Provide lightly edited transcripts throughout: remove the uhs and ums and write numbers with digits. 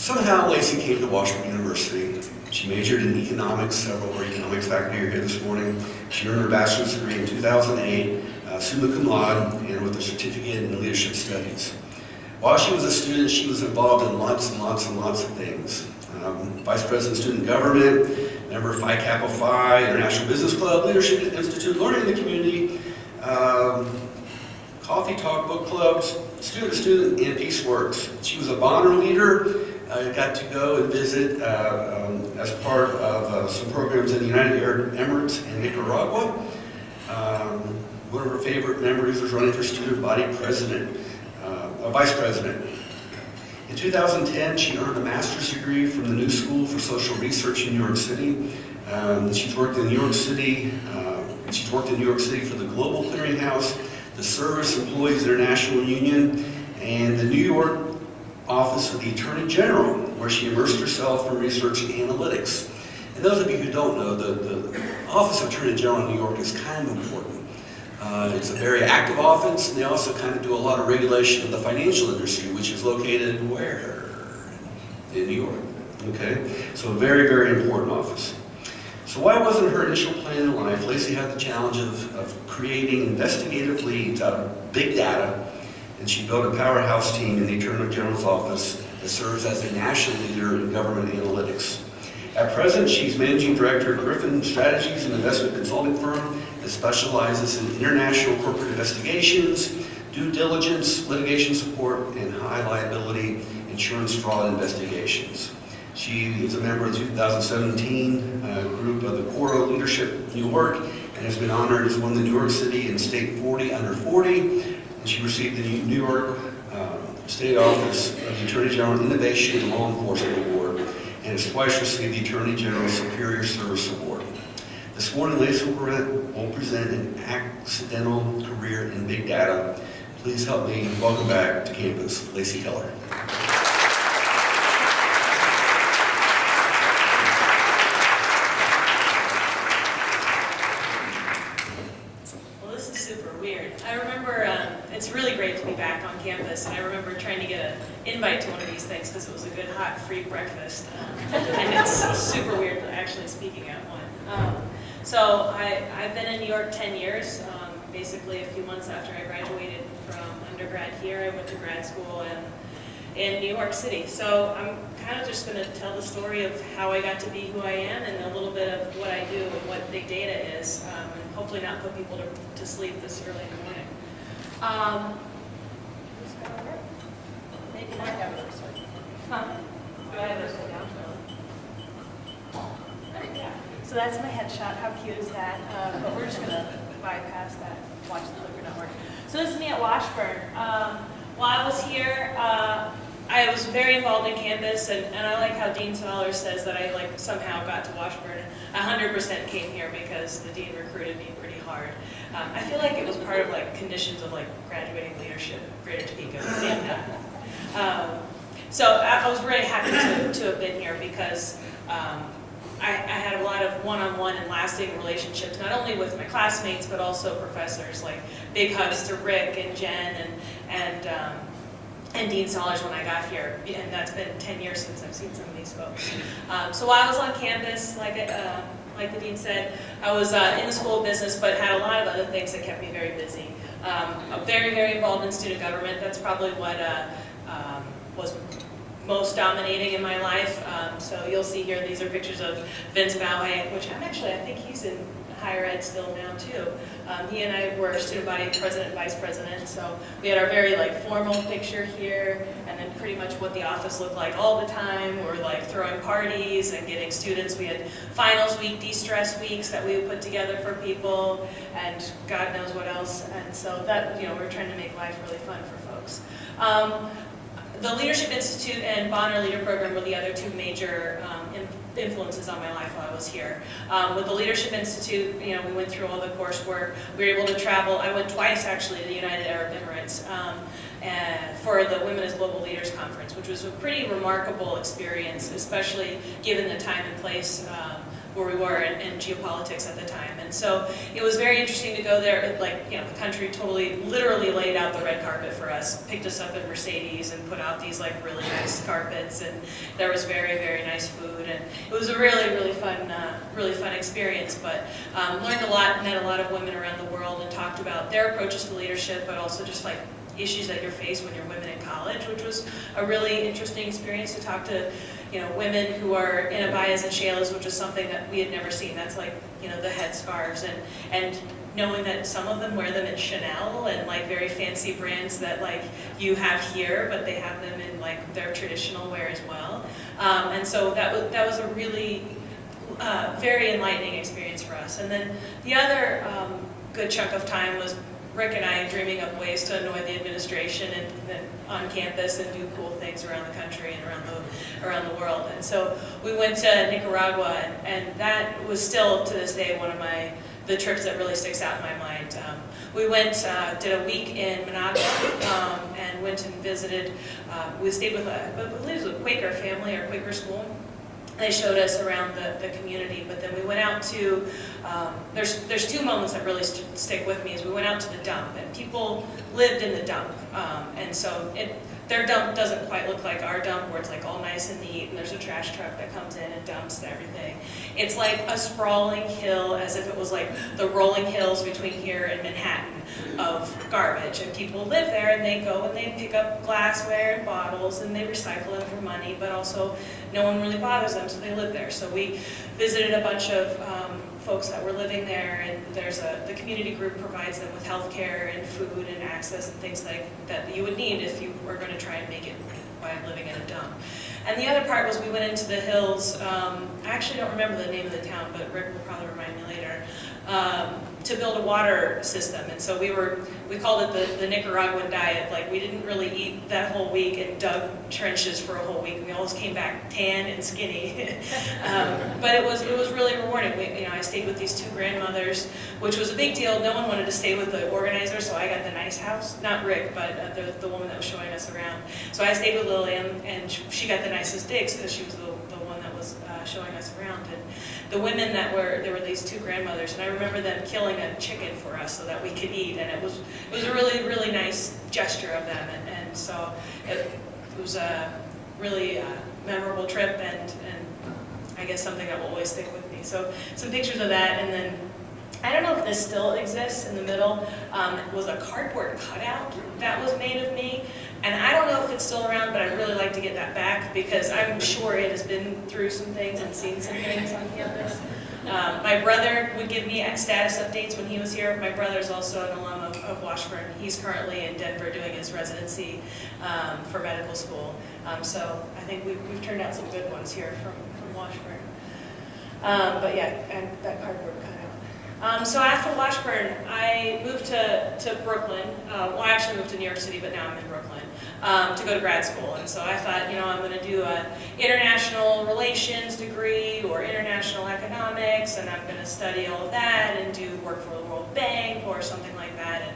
Somehow Lacey came to Washburn University. She majored in economics, several of our economics faculty are here this morning. She earned her bachelor's degree in 2008, summa cum laude, and with a certificate in leadership studies. While she was a student, she was involved in lots and lots and lots of things. Vice President of Student Government, member of Phi Kappa Phi, International Business Club, Leadership Institute, Learning in the Community, coffee talk, book clubs, student, and Peace Works. She was a Bonner leader. Got to go and visit as part of some programs in the United Arab Emirates and Nicaragua. One of her favorite memories was running for student body president, vice president. In 2010, she earned a master's degree from the New School for Social Research in New York City. She's worked in New York City. She's worked in New York City for the Global Clearinghouse, the Service Employees International Union, and the New York Office of the Attorney General, where she immersed herself in research and analytics. And those of you who don't know, the Office of Attorney General in New York is kind of important. It's a very active office, and they also kind of do a lot of regulation of the financial industry, which is located where? In New York. Okay? So a very, very important office. So why wasn't her initial plan in life? Lacey had the challenge of creating investigative leads out of big data, and she built a powerhouse team in the Attorney General's office that serves as a national leader in government analytics. At present, she's managing director of Gryphon Strategies, an investment consulting firm that specializes in international corporate investigations, due diligence, litigation support, and high liability insurance fraud investigations. She is a member of the 2017 group of the Coro Leadership New York and has been honored as one of the New York City and State 40 under 40. And she received the New York State Office of the Attorney General Innovation and Law Enforcement Award, and has twice received the Attorney General's Superior Service Award. This morning, Lacey will present an accidental career in big data. Please help me welcome back to campus, Lacey Keller. Well, this is super weird. I remember it's really great to be back on campus, and I remember trying to get an invite to one of these things because it was a good, hot, free breakfast. And it's super weird actually speaking at one. So I've been in New York 10 years. Basically a few months after I graduated from undergrad here, I went to grad school in New York City. So I'm kind of just going to tell the story of how I got to be who I am and a little bit of what I do and what big data is, and hopefully not put people to sleep this early in the morning. Who's got it? Maybe not have it. Huh? Do I have this one down? Yeah. So that's my headshot. How cute is that? But we're just going to bypass that, watch the clicker not work. So this is me at Washburn. While I was here, I was very involved in campus, and I like how Dean Smaller says that I somehow got to Washburn. 100% came here because the dean recruited me pretty hard. I feel like it was part of conditions of graduating leadership, Greater Topekan. So I was really happy to have been here because I had a lot of one-on-one and lasting relationships, not only with my classmates, but also professors. Big hugs to Rick and Jen and Dean Sollers when I got here. And that's been 10 years since I've seen some of these folks. So while I was on campus, like the dean said, I was in the School of Business, but had a lot of other things that kept me very busy. I'm very, very involved in student government. That's probably what was most dominating in my life. So you'll see here, these are pictures of Vince Bowhay, which I think he's in higher ed still now too. He and I were student body president and vice president, so we had our very formal picture here, and then pretty much what the office looked like all the time. We're throwing parties and getting students. We had finals week, de-stress weeks that we would put together for people, and God knows what else. And so that, we're trying to make life really fun for folks. The Leadership Institute and Bonner Leader Program were the other two major influences on my life while I was here. With the Leadership Institute, we went through all the coursework. We were able to travel. I went twice actually to the United Arab Emirates for the Women as Global Leaders Conference, which was a pretty remarkable experience, especially given the time and place where we were in geopolitics at the time. And so it was very interesting to go there. Like, you know, the country totally, literally laid out the red carpet for us, picked us up in Mercedes and put out these like really nice carpets, and there was very, very nice food, and it was a really, really fun experience. But learned a lot, met a lot of women around the world, and talked about their approaches to leadership, but also just like issues that you're faced when you're women in college, which was a really interesting experience to talk to, you know, women who are in abayas and shaylas, which is something that we had never seen. That's like, you know, the headscarves, and knowing that some of them wear them in Chanel and like very fancy brands that like you have here, but they have them in like their traditional wear as well. And so that was a really very enlightening experience for us. And then the other good chunk of time was Rick and I dreaming up ways to annoy the administration and on campus and do cool things around the country and around the world. And so we went to Nicaragua, and that was still to this day one of the trips that really sticks out in my mind. We went, did a week in Managua, and went and visited. We stayed with I believe it was a Quaker family or Quaker school. They showed us around the community, but then we went out to, there's two moments that really stick with me. Is we went out to the dump, and people lived in the dump, and so their dump doesn't quite look like our dump, where it's like all nice and neat, and there's a trash truck that comes in and dumps everything. It's like a sprawling hill, as if it was like the rolling hills between here and Manhattan of garbage, and people live there, and they go and they pick up glassware and bottles, and they recycle them for money, but also no one really bothers them, so they live there. So we visited a bunch of folks that were living there, and the community group provides them with health care and food and access and things like that you would need if you were going to try and make it by living in a dump. And the other part was we went into the hills. I actually don't remember the name of the town, but Rick will probably remind me later. To build a water system, and so we called it the Nicaraguan diet. Like, we didn't really eat that whole week and dug trenches for a whole week. We always came back tan and skinny, but it was really rewarding. I stayed with these two grandmothers, which was a big deal. No one wanted to stay with the organizer, so I got the nice house. Not Rick, but the woman that was showing us around. So I stayed with Lillian, and she got the nicest digs because she was the one that was showing us around. And the women there were these two grandmothers, and I remember them killing a chicken for us so that we could eat, and it was a really, really nice gesture of them, and so it was a really memorable trip, and I guess something that will always stick with me. So some pictures of that, and then I don't know if this still exists. In the middle was a cardboard cutout that was made of me. And I don't know if it's still around, but I'd really like to get that back, because I'm sure it has been through some things and seen some things on campus. My brother would give me status updates when he was here. My brother's also an alum of Washburn. He's currently in Denver doing his residency for medical school. So I think we've turned out some good ones here from Washburn. But yeah, and that cardboard cutout. So after Washburn, I moved to Brooklyn. Well, I actually moved to New York City, but now I'm in Brooklyn to go to grad school. And so I thought, I'm going to do an international relations degree or international economics, and I'm going to study all of that and do work for the World Bank or something like that.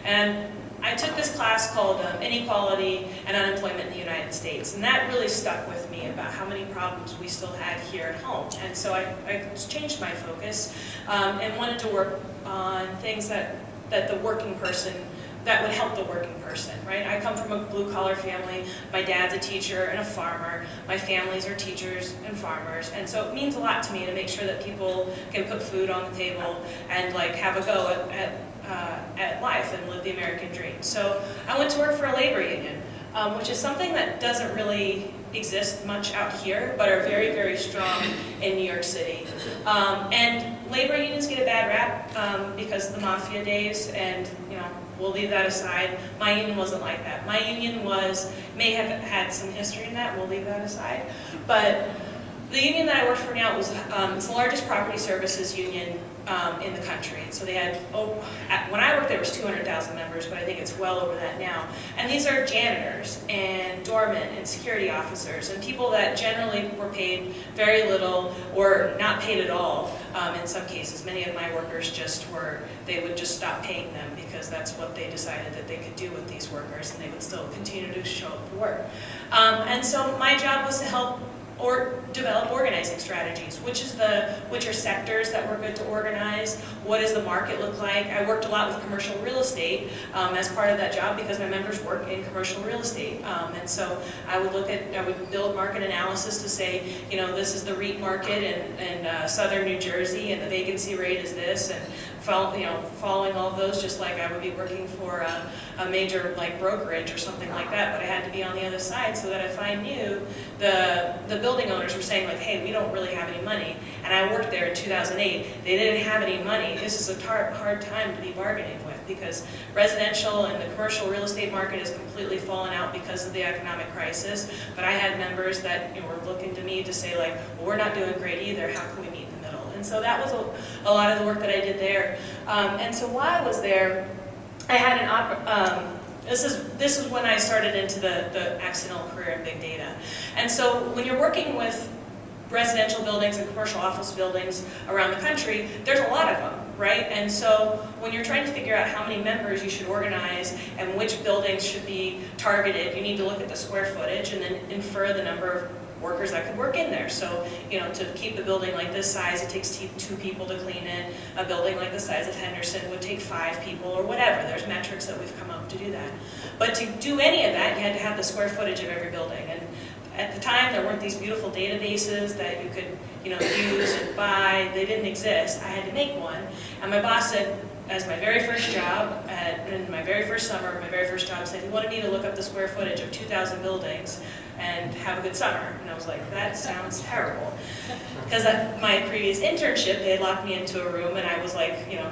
And I took this class called Inequality and Unemployment in the United States, and that really stuck with me about how many problems we still had here at home. And so I changed my focus and wanted to work on things that the working person, that would help the working person, right? I come from a blue-collar family. My dad's a teacher and a farmer. My families are teachers and farmers, and so it means a lot to me to make sure that people can put food on the table and like have a go at life and live the American dream. So I went to work for a labor union, which is something that doesn't really exist much out here, but are very, very strong in New York City. And labor unions get a bad rap because of the mafia days, and we'll leave that aside. My union wasn't like that. My union may have had some history in that. We'll leave that aside. But the union that I work for now was it's the largest property services union in the country. So they had, when I worked there, was 200,000 members, but I think it's well over that now. And these are janitors and doormen and security officers and people that generally were paid very little or not paid at all in some cases. Many of my workers they would just stop paying them because that's what they decided that they could do with these workers, and they would still continue to show up for work. And so my job was to help or develop organizing strategies. Which are sectors that we're good to organize? What does the market look like? I worked a lot with commercial real estate as part of that job because my members work in commercial real estate. And so I would build market analysis to say, this is the REIT market in southern New Jersey, and the vacancy rate is this, and following all of those, just like I would be working for a major brokerage or something like that, but I had to be on the other side so that if I knew the building owners were saying hey, we don't really have any money, and I worked there in 2008, they didn't have any money. This is a hard time to be bargaining with because residential and the commercial real estate market has completely fallen out because of the economic crisis, but I had members that were looking to me to say well, we're not doing great either, how can we meet in the middle? And so that was a lot of the work that I did there. And so while I was there, I had this is when I started into the accidental career in big data. And so when you're working with residential buildings and commercial office buildings around the country, there's a lot of them, right? And so when you're trying to figure out how many members you should organize and which buildings should be targeted, you need to look at the square footage and then infer the number of workers that could work in there. So, to keep a building like this size, it takes 2 people to clean it. A building like the size of Henderson would take 5 people or whatever. There's metrics that we've come up to do that. But to do any of that, you had to have the square footage of every building. And at the time, there weren't these beautiful databases that you could, use and buy. They didn't exist. I had to make one. And my boss said, as my very first job, in my very first summer, my very first job, said he wanted me to look up the square footage of 2,000 buildings and have a good summer. And I was like, that sounds terrible. Because at my previous internship, they had locked me into a room and I was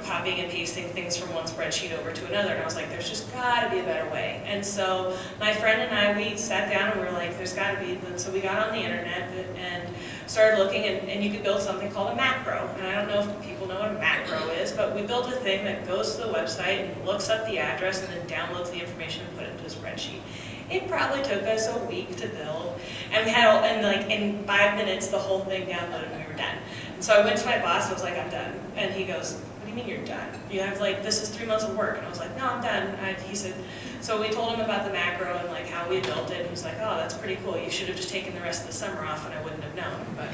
copying and pasting things from one spreadsheet over to another. And I was like, there's just gotta be a better way. And so my friend and I, we sat down and we were like, there's gotta be. So we got on the internet and started looking, and you could build something called a macro. And I don't know if people know what a macro is, but we built a thing that goes to the website and looks up the address and then downloads the information and put it into a spreadsheet. It probably took us a week to build, and we had in 5 minutes the whole thing downloaded and we were done. And so I went to my boss, I was like, I'm done. And he goes, what do you mean you're done? You have this is 3 months of work. And I was like, no, I'm done. He said, so we told him about the macro and how we had built it. And he was like, oh, that's pretty cool. You should have just taken the rest of the summer off and I wouldn't have known. But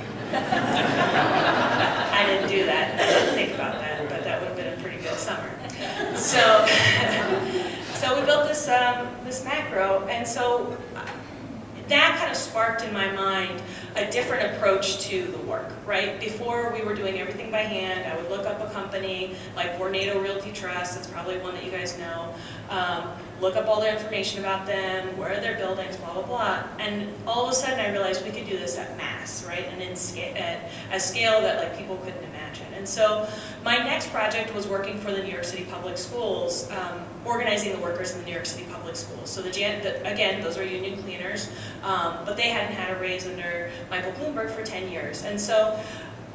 I didn't do that. I didn't think about that, but that would have been a pretty good summer. So we built this macro, and so that kind of sparked in my mind a different approach to the work, right? Before we were doing everything by hand, I would look up a company like Vornado Realty Trust, it's probably one that you guys know, look up all the information about them, where are their buildings, blah, blah, blah. And all of a sudden I realized we could do this at mass, right? And at a scale that people couldn't imagine. And so my next project was working for the New York City Public Schools, organizing the workers in the New York City Public Schools. So again, those are union cleaners, but they hadn't had a raise under Michael Bloomberg for 10 years. And so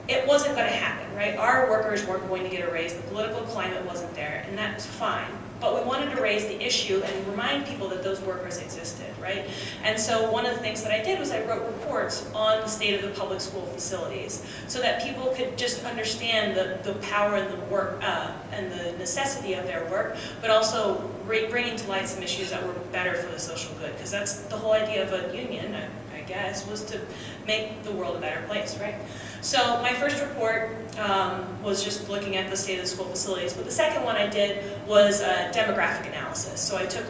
it wasn't going to happen, right? Our workers weren't going to get a raise. The political climate wasn't there, and that was fine. But we wanted to raise the issue and remind people that those workers existed, right? And so one of the things that I did was I wrote reports on the state of the public school facilities so that people could just understand the power and the work and the necessity of their work, but also bringing to light some issues that were better for the social good. Because that's the whole idea of a union, I guess, was to make the world a better place, right? So my first report was just looking at the state of the school facilities, but the second one I did was a demographic analysis. So I took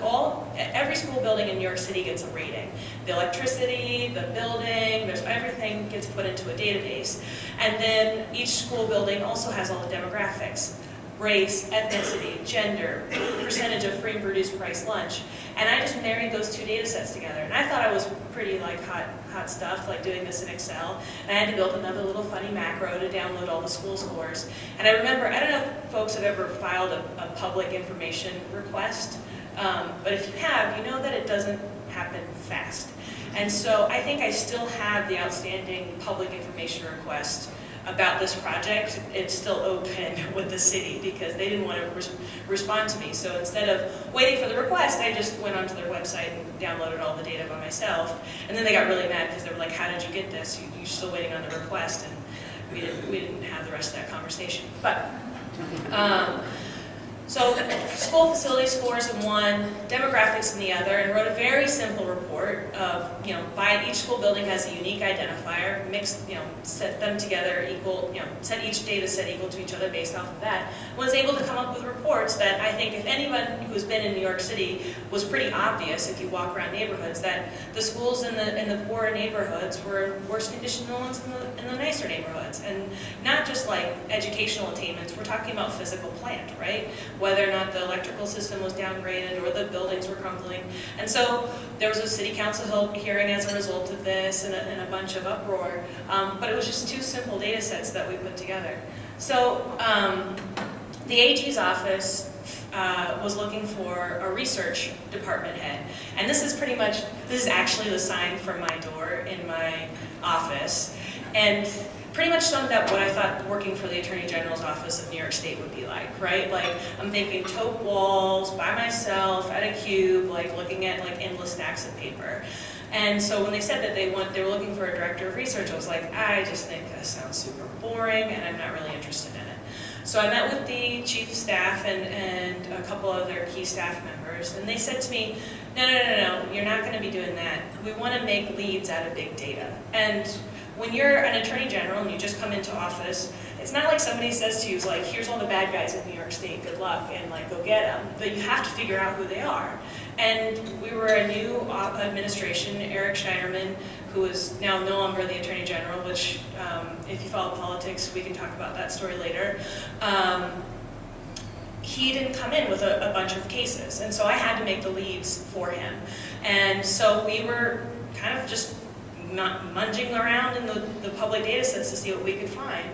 every school building in New York City gets a rating. The electricity, the building, everything gets put into a database. And then each school building also has all the demographics. Race, ethnicity, gender, percentage of free and reduced price lunch. And I just married those 2 data sets together. And I thought I was pretty hot stuff, doing this in Excel. And I had to build another little funny macro to download all the school scores. And I remember, I don't know if folks have ever filed a public information request, but if you have, you know that it doesn't happen fast. And so I think I still have the outstanding public information request about this project. It's still open with the city because they didn't want to respond to me. So instead of waiting for the request, I just went onto their website and downloaded all the data by myself. And then they got really mad because they were like, how did you get this? You're still waiting on the request. And we didn't have the rest of that conversation. But So school facility scores in one, demographics in the other, and wrote a very simple report of, by each school building has a unique identifier, set them together equal, set each data set equal to each other based off of that. Was able to come up with reports that I think if anyone who's been in New York City was pretty obvious if you walk around neighborhoods that the schools in the poorer neighborhoods were worse conditioned than the ones in the nicer neighborhoods. And not just like educational attainments, we're talking about physical plant, right? Whether or not the electrical system was downgraded or the buildings were crumbling. And so there was a city council hearing as a result of this and a bunch of uproar, but it was just two simple data sets that we put together. So the AG's office was looking for a research department head. And this is actually the sign for my door in my office. And pretty much summed up what I thought working for the Attorney General's office of New York State would be like, right? Like, I'm thinking taupe walls, by myself, at a cube, like looking at like endless stacks of paper. And so when they said that they were looking for a director of research, I was like, I just think that sounds super boring and I'm not really interested in it. So I met with the chief of staff and a couple of their key staff members, and they said to me, no, you're not going to be doing that. We want to make leads out of big data. And when you're an attorney general and you just come into office, it's not like somebody says to you, like, here's all the bad guys in New York State, good luck, and like, go get them. But you have to figure out who they are. And we were a new administration, Eric Schneiderman, who is now no longer the Attorney General, which if you follow politics, we can talk about that story later. He didn't come in with a bunch of cases, and so I had to make the leads for him. And so we were kind of just munging around in the public data sets to see what we could find.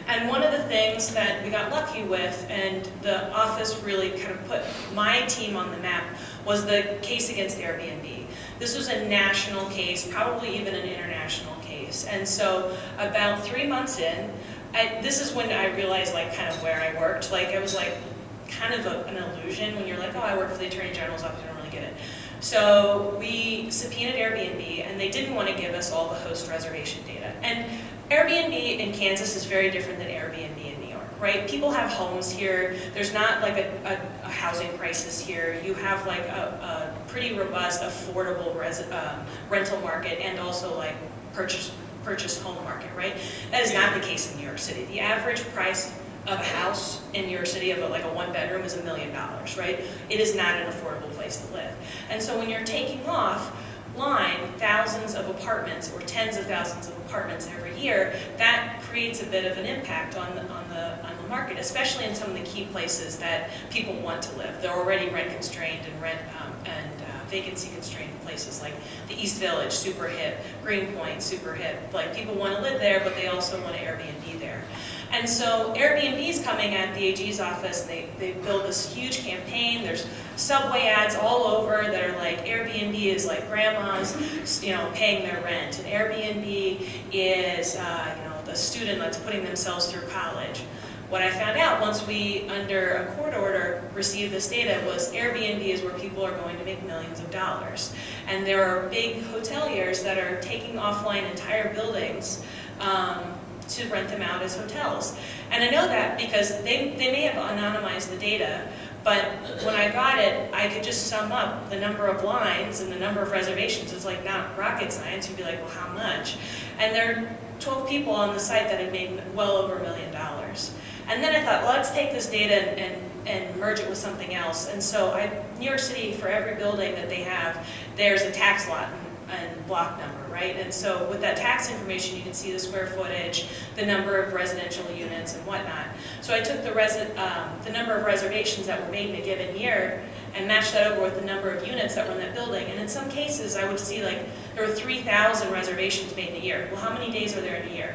And one of the things that we got lucky with, and the office really kind of put my team on the map, was the case against Airbnb. This was a national case, probably even an international case. And so about 3 months in, this is when I realized like kind of where I worked. Like it was like kind of an illusion when you're like, oh, I work for the Attorney General's office, I don't really get it. So we subpoenaed Airbnb, and they didn't want to give us all the host reservation data. And Airbnb in Kansas is very different than Airbnb in New York, right? People have homes here. There's not like a housing crisis here. You have like a pretty robust, affordable rental market, and also like purchase home market, right? That is not the case in New York City. The average price of a house in New York City of like a one bedroom is $1 million, right? It is not an affordable place to live. And so when you're taking offline thousands of apartments or tens of thousands of apartments every year, that creates a bit of an impact on the market, especially in some of the key places that people want to live. They're already rent constrained and vacancy constrained places like the East Village, super hip, Greenpoint, super hip. Like people want to live there, but they also want to Airbnb there. And so Airbnb's coming at the AG's office. They build this huge campaign. There's subway ads all over that are like Airbnb is like grandmas, paying their rent, and Airbnb is the student that's putting themselves through college. What I found out once we, under a court order, received this data was Airbnb is where people are going to make millions of dollars. And there are big hoteliers that are taking offline entire buildings to rent them out as hotels. And I know that because they may have anonymized the data, but when I got it, I could just sum up the number of lines and the number of reservations. It's like not rocket science. You'd be like, well, how much? And there are 12 people on the site that had made well over $1 million. And then I thought, well, let's take this data and merge it with something else. And so New York City, for every building that they have, there's a tax lot and block number, right? And so with that tax information, you can see the square footage, the number of residential units and whatnot. So I took the number of reservations that were made in a given year and matched that over with the number of units that were in that building. And in some cases, I would see like there were 3,000 reservations made in a year. Well, how many days are there in a year?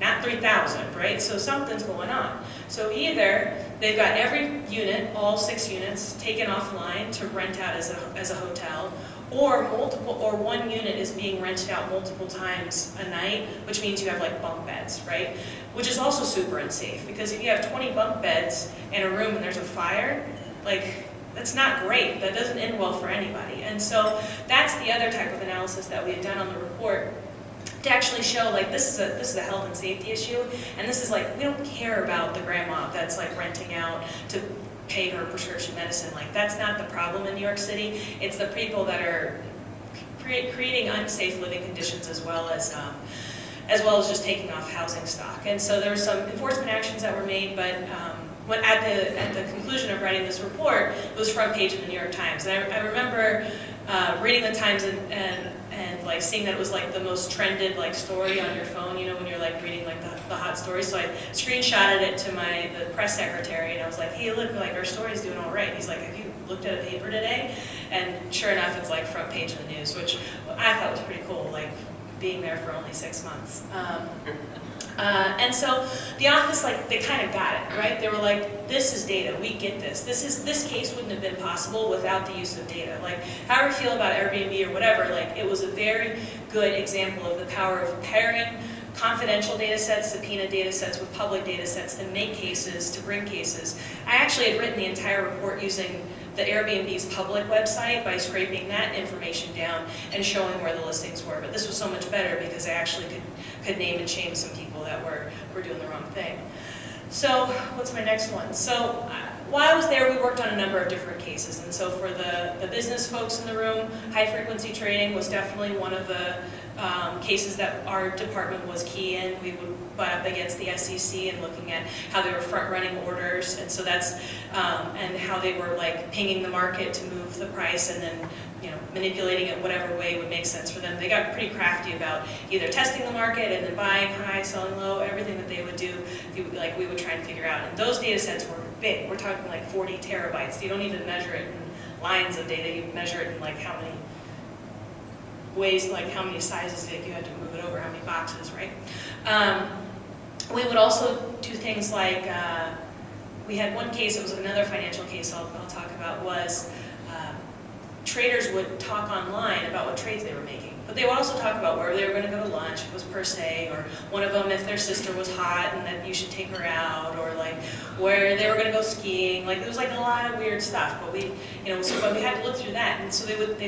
Not 3,000, right? So something's going on. So either they've got every unit, all 6 units, taken offline to rent out as a hotel, or one unit is being rented out multiple times a night, which means you have like bunk beds, right? Which is also super unsafe, because if you have 20 bunk beds in a room and there's a fire, like, that's not great. That doesn't end well for anybody. And so that's the other type of analysis that we had done on the report, to actually show like this is a health and safety issue, and this is like, we don't care about the grandma that's like renting out to pay her prescription medicine. Like, that's not the problem in New York City. It's the people that are creating unsafe living conditions, as well as just taking off housing stock. And so there were some enforcement actions that were made, but at the conclusion of writing this report, it was front page of the New York Times. And I remember reading the Times and like seeing that it was like the most trended like story on your phone, you know, when you're like reading like the hot story. So I screenshotted it to the press secretary, and I was like, hey, look, like our story's doing all right. He's like, have you looked at a paper today? And sure enough, it's like front page of the news, which I thought was pretty cool, like being there for only 6 months. And so the office, like, they kind of got it, right? They were like, this is data, we get this. This case wouldn't have been possible without the use of data. Like, however you feel about Airbnb or whatever, like, it was a very good example of the power of pairing confidential data sets, subpoena data sets with public data sets to make cases, to bring cases. I actually had written the entire report using the Airbnb's public website by scraping that information down and showing where the listings were. But this was so much better because I actually could name and shame some people that were doing the wrong thing. So what's my next one? So while I was there, we worked on a number of different cases. And so for the business folks in the room, high frequency trading was definitely one of the cases that our department was key in. We would butt up against the SEC and looking at how they were front-running orders, and so that's and how they were like pinging the market to move the price, and then manipulating it whatever way would make sense for them. They got pretty crafty about either testing the market and then buying high, selling low. Everything that they would do, we would try and figure out. And those data sets were big. We're talking like 40 terabytes. You don't even measure it in lines of data. You measure it in like how many ways, like how many sizes you had to move it over, how many boxes, right? We would also do things like, we had one case, it was another financial case I'll talk about, was traders would talk online about what trades they were making. But they would also talk about where they were going to go to lunch, if it was per se, or one of them if their sister was hot and that you should take her out, or like where they were going to go skiing. Like, there was like a lot of weird stuff, but we had to look through that. And so they would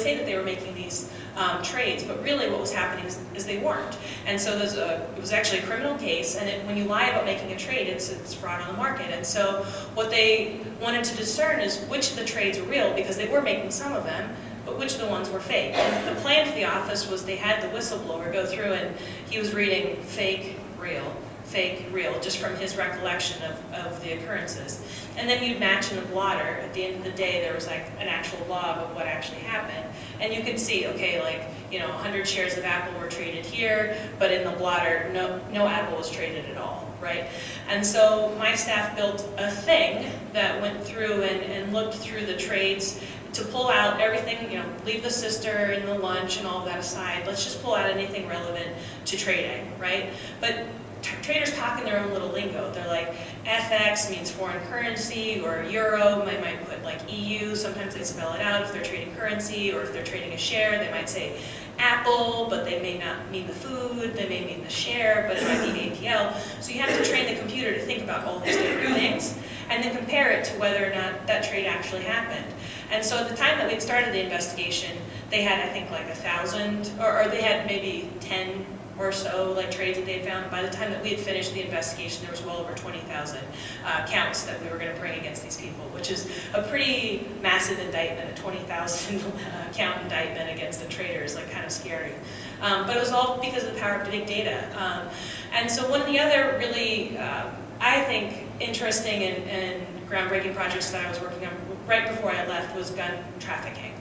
say that they were making these trades, but really what was happening is they weren't. And so it was actually a criminal case, and when you lie about making a trade, it's fraud on the market. And so what they wanted to discern is which of the trades were real, because they were making some of them, but which of the ones were fake. And the plan for the office was they had the whistleblower go through, and he was reading fake, real, just from his recollection of the occurrences. And then you'd match in the blotter. At the end of the day, there was like an actual log of what actually happened. And you could see, okay, like, 100 shares of Apple were traded here, but in the blotter, no Apple was traded at all, right? And so my staff built a thing that went through and looked through the trades to pull out everything, leave the sister and the lunch and all of that aside. Let's just pull out anything relevant to trading, right? But traders talk in their own little lingo. They're like, FX means foreign currency, or Euro, they might put like EU, sometimes they spell it out if they're trading currency, or if they're trading a share, they might say Apple, but they may not mean the food, they may mean the share, but it might mean APL. So you have to train the computer to think about all these different things, and then compare it to whether or not that trade actually happened. And so at the time that we'd started the investigation, they had, I think, like 1,000, or they had maybe 10 or so like trades that they had found. By the time that we had finished the investigation, there was well over 20,000 counts that we were going to bring against these people, which is a pretty massive indictment. A 20,000 count indictment against a trader is like kind of scary. But it was all because of the power of big data. And so one of the other really, I think, interesting and groundbreaking projects that I was working on right before I left was gun trafficking.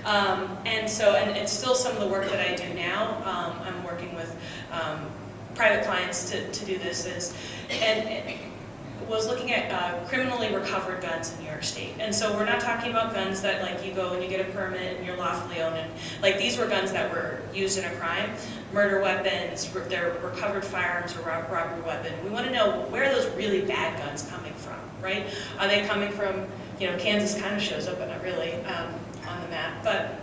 And it's still some of the work that I do now. I'm working with private clients to do this, and was looking at criminally recovered guns in New York State. And so we're not talking about guns that like you go and you get a permit and you're lawfully owned. And like these were guns that were used in a crime, murder weapons, they're recovered firearms or robbery weapon. We want to know where are those really bad guns coming from, right? Are they coming from, Kansas kind of shows up, but not really on the map, but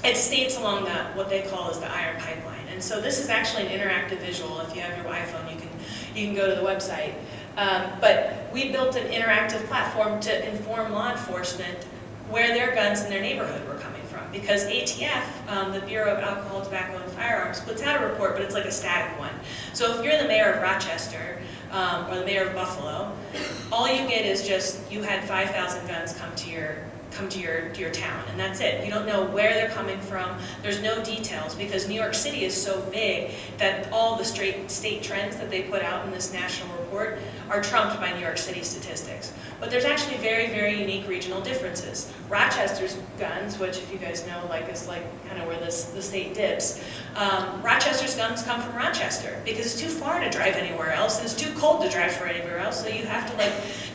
it states along what they call is the iron pipeline. And so this is actually an interactive visual. If you have your iPhone, you can go to the website. But we built an interactive platform to inform law enforcement where their guns in their neighborhood were coming from. Because ATF, the Bureau of Alcohol, Tobacco, and Firearms, puts out a report, but it's like a static one. So if you're the mayor of Rochester, or the mayor of Buffalo, all you get is just, you had 5,000 guns come to your town, and that's it. You don't know where they're coming from. There's no details, because New York City is so big that all the state trends that they put out in this national report are trumped by New York City statistics. But there's actually very, very unique regional differences. Rochester's guns, which if you guys know, like is like kind of where the state dips. Rochester's guns come from Rochester because it's too far to drive anywhere else, and it's too cold to drive for anywhere else. So you have to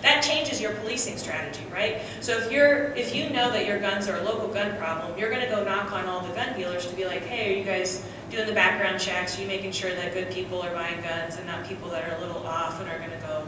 that changes your policing strategy, right? So if you know that your guns are a local gun problem, you're going to go knock on all the gun dealers to be like, hey, are you guys doing the background checks? Are you making sure that good people are buying guns and not people that are a little off and are going to go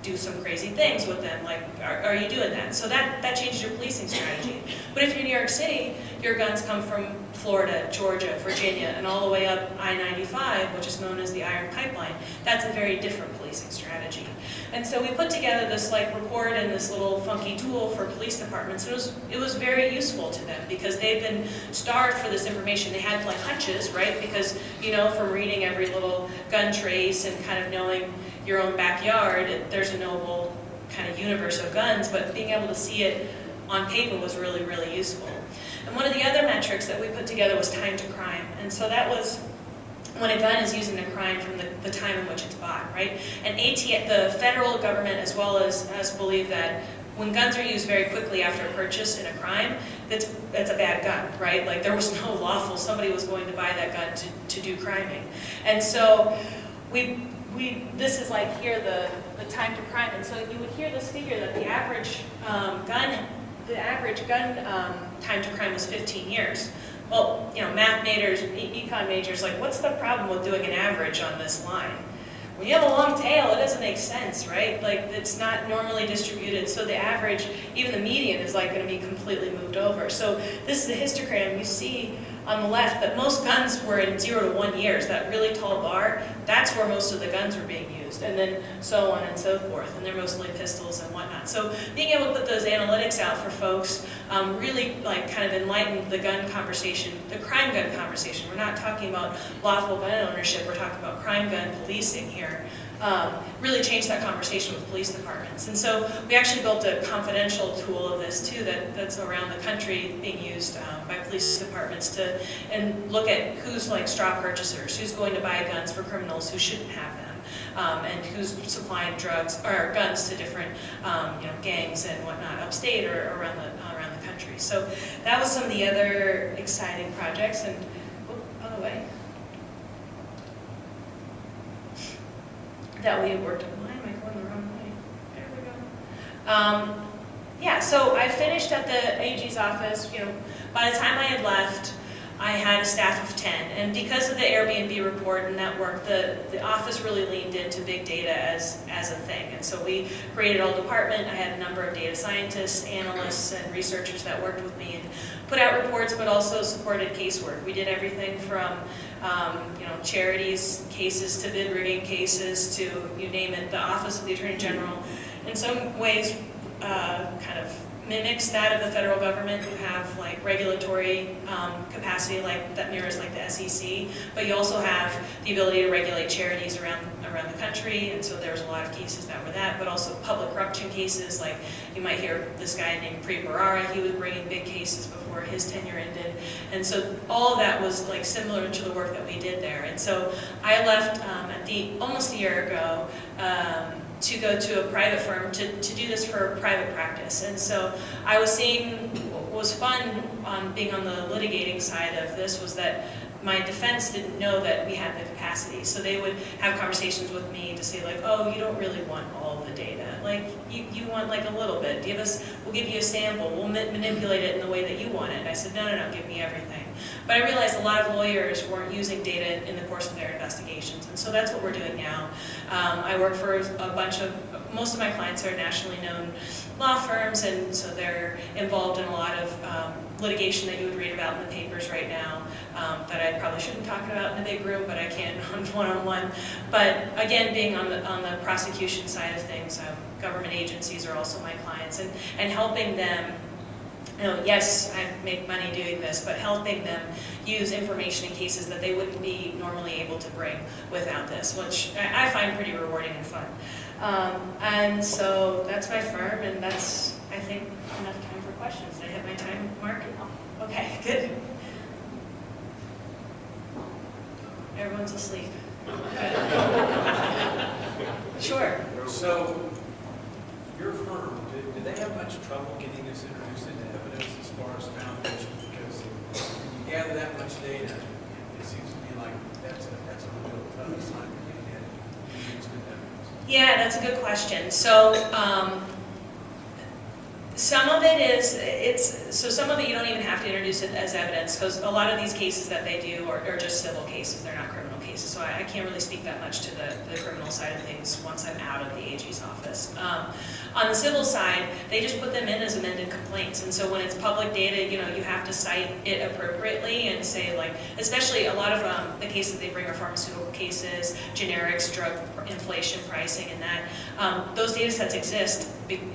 do some crazy things with them? Are you doing that? So that changes your policing strategy. But if you're in New York City, your guns come from Florida, Georgia, Virginia, and all the way up I-95, which is known as the Iron Pipeline. That's a very different policing strategy. And so we put together this report and this little funky tool for police departments. It was very useful to them because they've been starved for this information. They had hunches, right? Because from reading every little gun trace and kind of knowing your own backyard, there's a knowable kind of universe of guns, but being able to see it on paper was really, really useful. And one of the other metrics that we put together was time to crime. And so that was when a gun is used in a crime from the time in which it's bought, right? And the federal government as well as us believe that when guns are used very quickly after a purchase in a crime, that's a bad gun, right? There was no lawful, somebody was going to buy that gun to do criming. And so this is here the time to crime. And so you would hear this figure that the average gun time to crime was 15 years. Well, math majors, econ majors, what's the problem with doing an average on this line? When you have a long tail, it doesn't make sense, right? It's not normally distributed, so the average, even the median, is going to be completely moved over. So this is a histogram. You see on the left that most guns were in 0 to 1 years. That really tall bar, that's where most of the guns were being used, and then so on and so forth. And they're mostly pistols and whatnot. So being able to put those analytics out for folks really kind of enlightened the gun conversation, the crime gun conversation. We're not talking about lawful gun ownership. We're talking about crime gun policing here. Really changed that conversation with police departments. And so we actually built a confidential tool of this too that's around the country being used by police departments and look at who's straw purchasers, who's going to buy guns for criminals who shouldn't have them, and who's supplying drugs or guns to different gangs and whatnot upstate or around the country. So that was some of the other exciting projects. And by the way, that we had worked on. Why am I going the wrong way? There we go. Yeah, so I finished at the AG's office. By the time I had left, I had a staff of 10. And because of the Airbnb report and that work, the office really leaned into big data as a thing. And so we created a whole department. I had a number of data scientists, analysts, and researchers that worked with me and put out reports, but also supported casework. We did everything from charities cases to bid rigging cases to, you name it, the Office of the Attorney General. In some ways, kind of mimics that of the federal government, who have regulatory capacity that mirrors the SEC, but you also have the ability to regulate charities around the country, and so there's a lot of cases that were that, but also public corruption cases. You might hear this guy named Pre Barara, he was bringing big cases before his tenure ended, and so all of that was similar to the work that we did there. And so I left almost a year ago to go to a private firm to do this for private practice. And so I was seeing what was fun being on the litigating side of this was that my defense didn't know that we had the capacity. So they would have conversations with me to say oh, you don't really want all the data. You want a little bit. We'll give you a sample. We'll manipulate it in the way that you want it. And I said, no, give me everything. But I realized a lot of lawyers weren't using data in the course of their investigations. And so that's what we're doing now. I work for most of my clients are nationally known law firms, and so they're involved in a lot of litigation that you would read about in the papers right now that I probably shouldn't talk about in a big room, but I can on one-on-one. But again, being on the prosecution side of things, government agencies are also my clients, and helping them yes, I make money doing this, but helping them use information in cases that they wouldn't be normally able to bring without this, which I find pretty rewarding and fun. And so that's my firm, and that's, I think, enough time for questions. Did I hit my time mark? Okay, good. Everyone's asleep. Sure. So, your firm, did they have much trouble getting this introduced into evidence as far as foundation? Because when you gather that much data, it seems to me like that's a real tough assignment getting it introduced into evidence. Yeah, that's a good question. So, some of it is, some of it you don't even have to introduce it as evidence, because a lot of these cases that they do are just civil cases, they're not criminal cases, so I can't really speak that much to the criminal side of things once I'm out of the AG's office. On the civil side, they just put them in as amended complaints, and so when it's public data, you have to cite it appropriately and say, like, especially a lot of the cases they bring are pharmaceutical cases, generics, drug inflation pricing, and that. Those data sets exist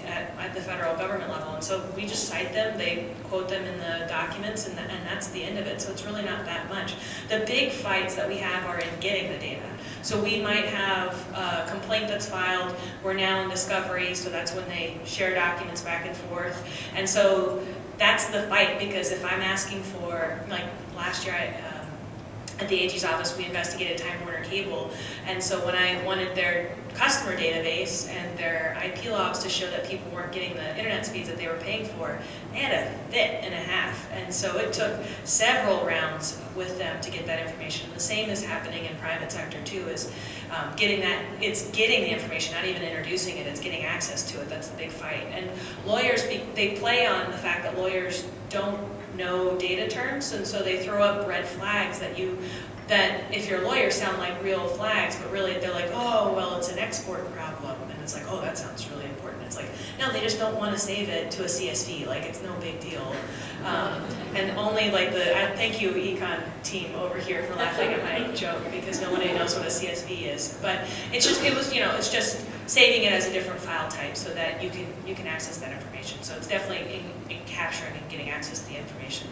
at the federal government level, and so we just cite them, they quote them in the documents, and that's the end of it, so it's really not that much. The big fights that we have are in getting the data. So we might have a complaint that's filed, we're now in discovery, so that's when they share documents back and forth, and so that's the fight, because if I'm asking for, like last year at the AG's office, we investigated Time Warner Cable, and so when I wanted their customer database and their IP logs to show that people weren't getting the internet speeds that they were paying for, they had a fit and a half, and so it took several rounds with them to get that information. And the same is happening in private sector too, is getting the information, not even introducing it, it's getting access to it. That's the big fight. And lawyers, they play on the fact that lawyers don't know data terms, and so they throw up red flags that if you're a lawyer sound like real flags, but really they're like, oh, well, it's an export problem, and it's like, oh, that sounds really important. It's like, no, they just don't want to save it to a CSV, like it's no big deal. And only like thank you econ team over here for laughing at my joke, because nobody knows what a CSV is, but it's just saving it as a different file type so that you can access that information. So it's definitely in capturing and getting access to the information.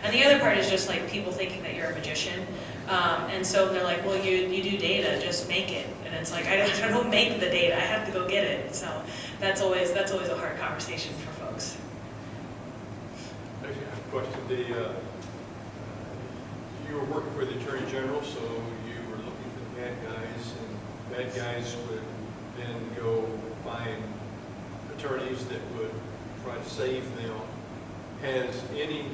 And the other part is just like people thinking that you're a magician. And so they're like, well, you do data, just make it. And it's like, I don't make the data, I have to go get it. So that's always a hard conversation for folks. Actually, I have a question. You were working for the Attorney General, so you were looking for the bad guys, and bad guys would then go find attorneys that would try to save them. Has any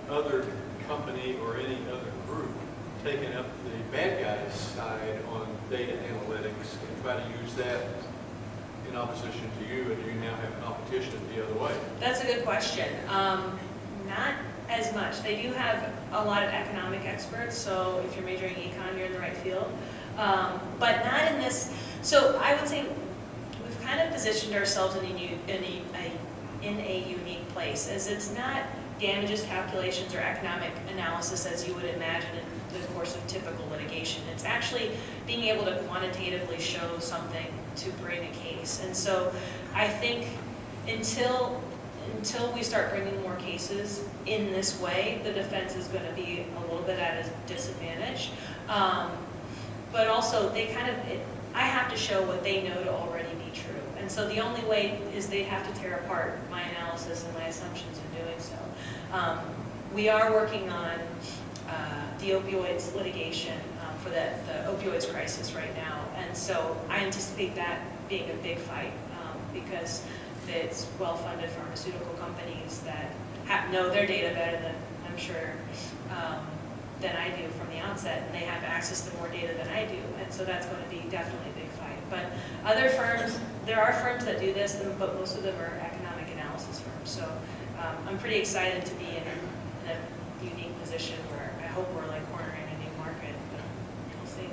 other company or any other group taken up the bad guys side on data analytics and try to use that in opposition to you, and do you now have competition the other way? That's a good question. Not as much. They do have a lot of economic experts, so if you're majoring in econ, you're in the right field. But not in this. So I would say we've kind of positioned ourselves in a unique place, as it's not damages calculations or economic analysis as you would imagine in the course of typical litigation. It's actually being able to quantitatively show something to bring a case. And so I think until we start bringing more cases in this way, the defense is going to be a little bit at a disadvantage. But also I have to show what they know to already be true. And so the only way is they have to tear apart my analysis and my assumptions in doing so. We are working on the opioids litigation for the opioids crisis right now. And so I anticipate that being a big fight because it's well-funded pharmaceutical companies that know their data better than, I'm sure, than I do from the outset, and they have access to more data than I do, and so that's going to be definitely a big fight. But other firms, there are firms that do this, but most of them are economic analysis firms. So I'm pretty excited to be in a unique position where I hope we're like cornering a new market, but we'll see.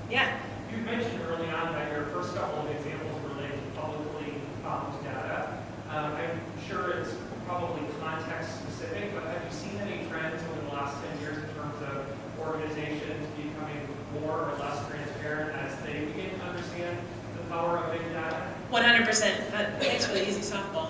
Yeah? You mentioned early on that your first couple of examples related to publicly found data. I'm sure it's probably context specific, but have you seen any trends over the last 10 years in terms of organizations becoming more or less transparent as they begin to understand the power of big data? 100%. Thanks for the easy softball.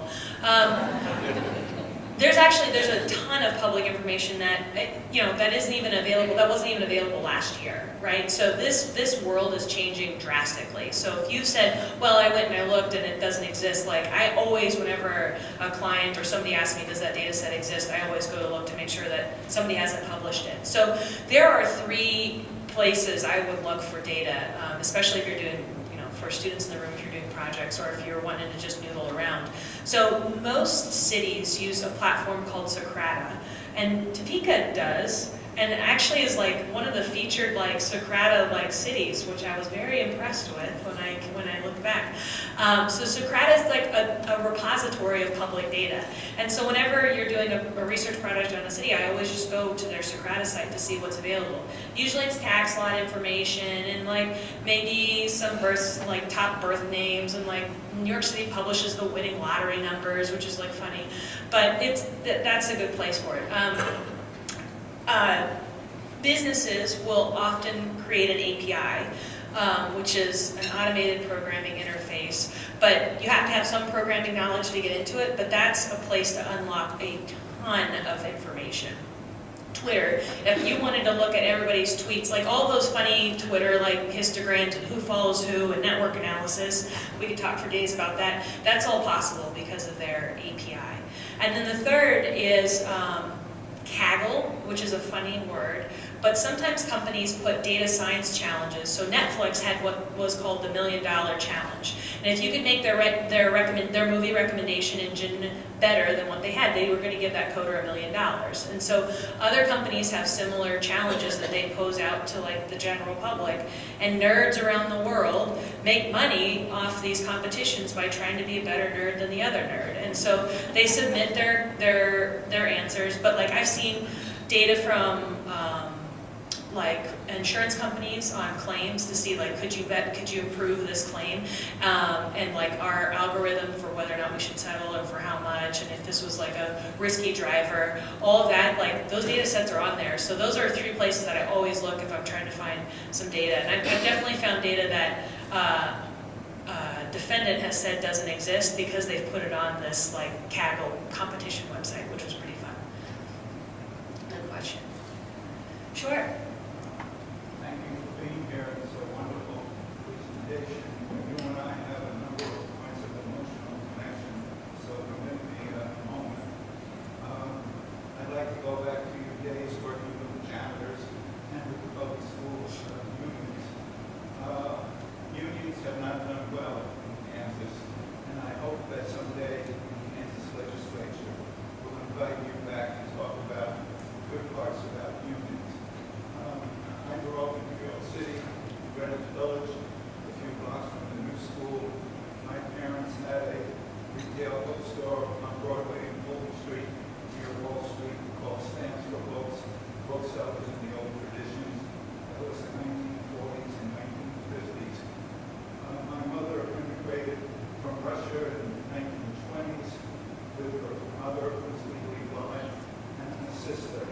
There's a ton of public information that, that isn't even available, that wasn't even available last year, right? So this world is changing drastically. So if you said, well, I went and I looked and it doesn't exist, like I always, whenever a client or somebody asks me, does that data set exist, I always go to look to make sure that somebody hasn't published it. So there are 3 places I would look for data, especially if you're doing, for students in the room, if you're doing projects or if you're wanting to just noodle around. So most cities use a platform called Socrata, and Topeka does, and actually is like one of the featured like Socrata cities, which I was very impressed with when I look back. So Socrata is like a repository of public data, and so whenever you're doing a research project on a city, I always just go to their Socrata site to see what's available. Usually it's tax lot information and like maybe some top birth names, and like New York City publishes the winning lottery numbers, which is like funny, but that's a good place for it. Businesses will often create an API, which is an automated programming interface, but you have to have some programming knowledge to get into it, but that's a place to unlock a ton of information. Twitter, if you wanted to look at everybody's tweets, like all those funny Twitter like histograms and who follows who and network analysis, we could talk for days about that. That's all possible because of their API. And then the third is Kaggle, which is a funny word, but sometimes companies put data science challenges. So Netflix had what was called the $1 Million Challenge. And if you could make their movie recommendation engine better than what they had, they were going to give that coder $1 million. And so other companies have similar challenges that they pose out to like the general public. And nerds around the world make money off these competitions by trying to be a better nerd than the other nerd. And so they submit their answers. But like I've seen data from like insurance companies on claims to see like could you approve this claim, and like our algorithm for whether or not we should settle and for how much, and if this was like a risky driver, all of that, like those data sets are on there. So those are 3 places that I always look if I'm trying to find some data, and I've definitely found data that defendant has said doesn't exist because they've put it on this like Kaggle competition website, which was pretty fun. Good question. Sure. Thank you for being here. It's a wonderful presentation. You and I have a number of points of emotional connection, so permit me a moment. I'd like to go back to your days working with the janitors and with the public schools unions. Unions have not done well in Kansas, and I hope that someday the Kansas legislature will invite you back and talk about good parts about unions. I grew up in New York City, Greenwich Village, a few blocks from the new school. My parents had a retail bookstore on Broadway and Fulton Street near Wall Street called Stamps for Books, booksellers in the old traditions. That was the 1940s and 1950s. My mother immigrated from Russia in the 1920s with her mother, who was legally blind, and a sister.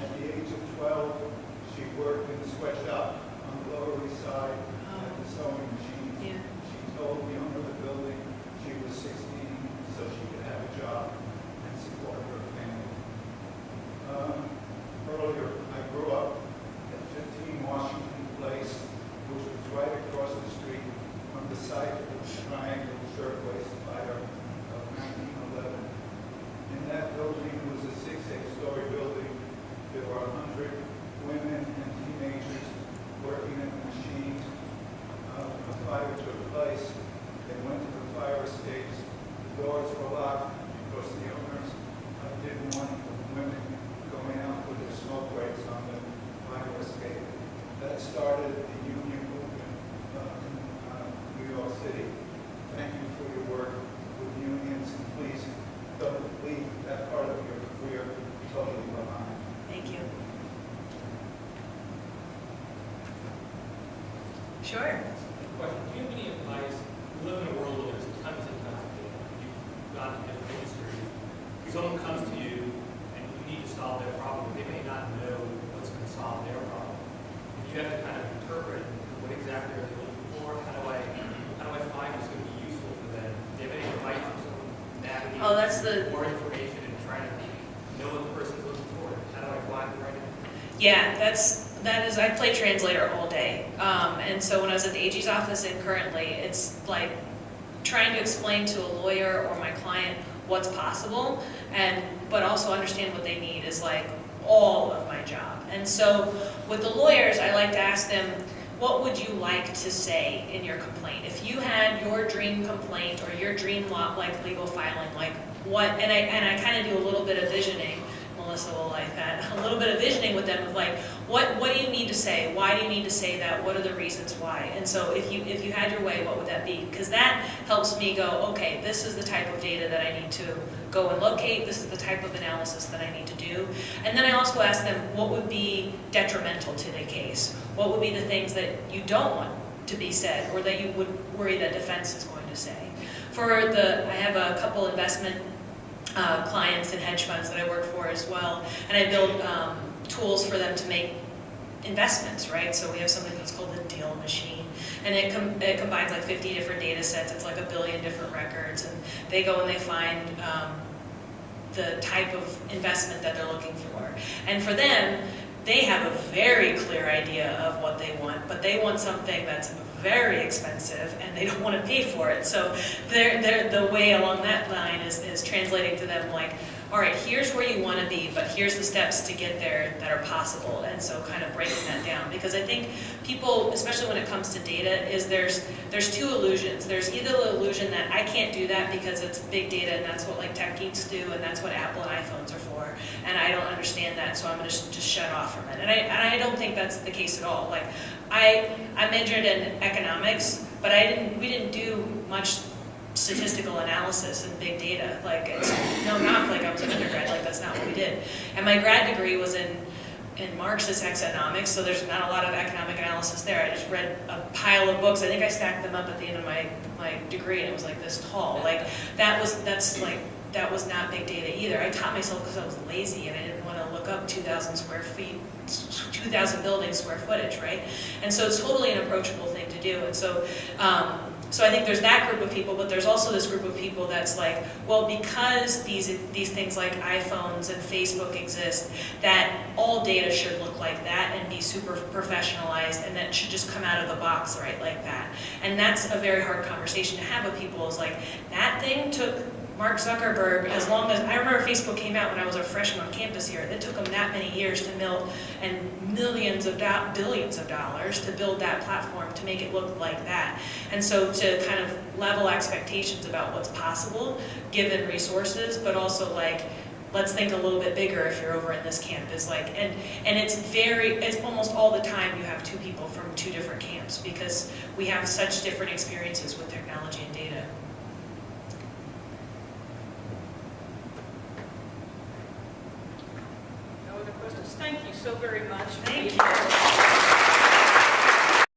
At the age of 12, she worked in the sweatshop on the Lower East Side at the sewing machine. Yeah. She told the owner of the building she was 16 so she could have a job and support her family. Earlier, I grew up at 15 Washington Place, which was right across the street from the site of the Triangle Shirtwaist Fire of 1911. In that building was a 6-story building. There were 100 women and teenagers working in the machine. A fire took place. They went to the fire escapes. The doors were locked because the owners didn't want the women going out for their smoke breaks on the fire escape. That started the union movement in New York City. Thank you for your work with unions, and please don't leave that part of your career totally behind. Thank you. Sure. Question, do you have any advice? We live in a world where there's tons and tons of data. You've gone to different industries. If someone comes to you and you need to solve their problem, they may not know what's going to solve their problem. And you have to kind of interpret what exactly are they looking for, how do I find what's going to be useful get more information and try to know what the person's looking for? How do I find the right information? Yeah, that is, I play translator all day. And so when I was at the AG's office and currently, it's like trying to explain to a lawyer or my client what's possible, but also understand what they need is like all of my job. And so with the lawyers, I like to ask them, what would you like to say in your complaint? If you had your dream complaint or your dream legal filing, like what, and I kind of do a little bit of visioning, Melissa will like that, a little bit of visioning with them of like, what do you need to say? Why do you need to say that? What are the reasons why? And so if you had your way, what would that be? Because that helps me go, okay, this is the type of data that I need to go and locate. This is the type of analysis that I need to do. And then I also ask them, what would be detrimental to the case? What would be the things that you don't want to be said or that you would worry that defense is going to say? I have a couple investment clients and hedge funds that I work for as well, and I build tools for them to make investments, right? So we have something that's called the deal machine, and it combines like 50 different data sets. It's like 1 billion different records, and they go and they find the type of investment that they're looking for. And for them, they have a very clear idea of what they want, but they want something that's very expensive and they don't want to pay for it. So the way along that line is translating to them like, all right, here's where you want to be, but here's the steps to get there that are possible. And so kind of breaking that down, because I think people, especially when it comes to data, is there's two illusions. There's either the illusion that I can't do that because it's big data and that's what like tech geeks do and that's what Apple and iPhones are for, and I don't understand that, so I'm going to just shut off from it. And I don't think that's the case at all. Like I majored in economics, but we didn't do much statistical analysis and big data. Like it's not like I was an undergrad, like that's not what we did. And my grad degree was in Marxist economics, so there's not a lot of economic analysis there. I just read a pile of books. I think I stacked them up at the end of my degree, and it was like this tall. Like that was not big data either. I taught myself because I was lazy and I didn't want to look up 2,000 square feet, 2,000 buildings square footage, right? And so it's totally an approachable thing to do. And so so I think there's that group of people, but there's also this group of people that's like, well, because these things like iPhones and Facebook exist, that all data should look like that and be super professionalized, and that should just come out of the box right like that. And that's a very hard conversation to have with people, is like, that thing took Mark Zuckerberg, as long as, I remember Facebook came out when I was a freshman on campus here, it took them that many years to build, and billions of dollars to build that platform to make it look like that. And so to kind of level expectations about what's possible, given resources, but also like, let's think a little bit bigger if you're over in this camp, is like, and it's almost all the time you have two people from two different camps, because we have such different experiences with technology and data. Thank you so very much. Thank you.